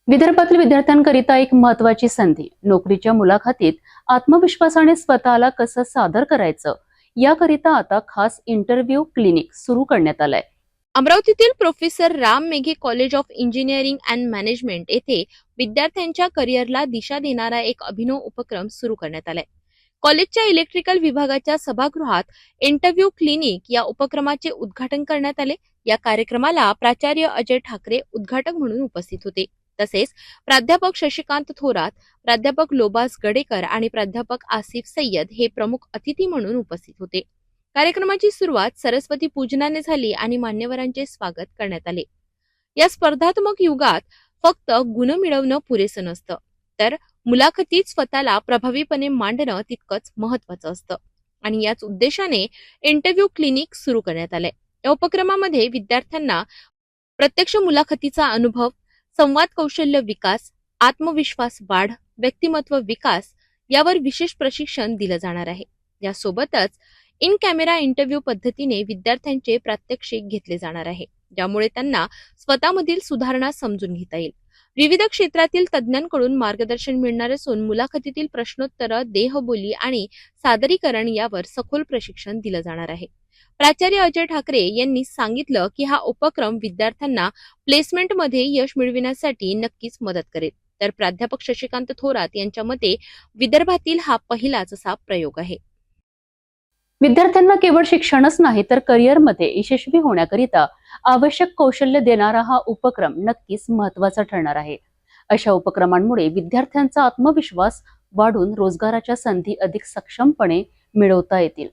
विदर्भातील विद्यार्थ्यांकरिता एक महत्त्वाची संधी. नोकरीच्या मुलाखतीत आत्मविश्वासाने स्वतःला कसं सादर करायचं याकरिता आता खास इंटरव्ह्यू क्लिनिक सुरू करण्यात आलंय. अमरावतीतील professor Ram Meghe college of engineering and management येथे विद्यार्थ्यांच्या करिअरला दिशा देणारा एक अभिनव उपक्रम सुरू करण्यात आलाय. कॉलेजच्या इलेक्ट्रिकल विभागाच्या सभागृहात इंटरव्ह्यू क्लिनिक या उपक्रमाचे उद्घाटन करण्यात आले. या कार्यक्रमाला प्राचार्य अजय ठाकरे उद्घाटक म्हणून उपस्थित होते. तसेच प्राध्यापक शशिकांत थोरात, प्राध्यापक लोबास गडेकर आणि प्राध्यापक आसिफ सय्यद हे प्रमुख अतिथी म्हणून उपस्थित होते. कार्यक्रमाची सुरुवात सरस्वती पूजनाने झाली आणि मान्यवरांचे स्वागत करण्यात आले. या स्पर्धात्मक युगात फक्त गुण मिळवणं पुरेसं नसतं, तर मुलाखतीत स्वतःला प्रभावीपणे मांडणं तितकंच महत्वाचं असतं आणि याच उद्देशाने इंटरव्ह्यू क्लिनिक सुरू करण्यात आलंय. या उपक्रमामध्ये विद्यार्थ्यांना प्रत्यक्ष मुलाखतीचा अनुभव, संवाद कौशल्य विकास, आत्मविश्वास वाढ, व्यक्तिमत्व विकास यावर विशेष प्रशिक्षण दिलं जाणार आहे. यासोबतच इन कॅमेरा इंटरव्ह्यू पद्धतीने विद्यार्थ्यांचे प्रात्यक्षिक घेतले जाणार आहे, ज्यामुळे त्यांना स्वतःमधील सुधारणा समजून घेता येईल. विविध क्षेत्रातील तज्ज्ञांकडून मार्गदर्शन मिळणार असून मुलाखतीतील प्रश्नोत्तर, देहबोली आणि सादरीकरण यावर सखोल प्रशिक्षण दिलं जाणार आहे. प्राचार्य अजय ठाकरे यांनी सांगितलं की हा उपक्रम विद्यार्थ्यांना प्लेसमेंटमध्ये यश मिळविण्यासाठी नक्कीच मदत करेल. तर प्राध्यापक शशिकांत थोरात यांच्या मते विदर्भातील हा पहिलाच असा प्रयोग आहे. विद्यार्थ्यांना केवळ शिक्षणच नाही तर करिअरमध्ये यशस्वी होण्याकरिता आवश्यक कौशल्य देणारा हा उपक्रम नक्कीच महत्त्वाचा ठरणार आहे. अशा उपक्रमांमुळे विद्यार्थ्यांचा आत्मविश्वास वाढून रोजगाराच्या संधी अधिक सक्षमपणे मिळवता येतील.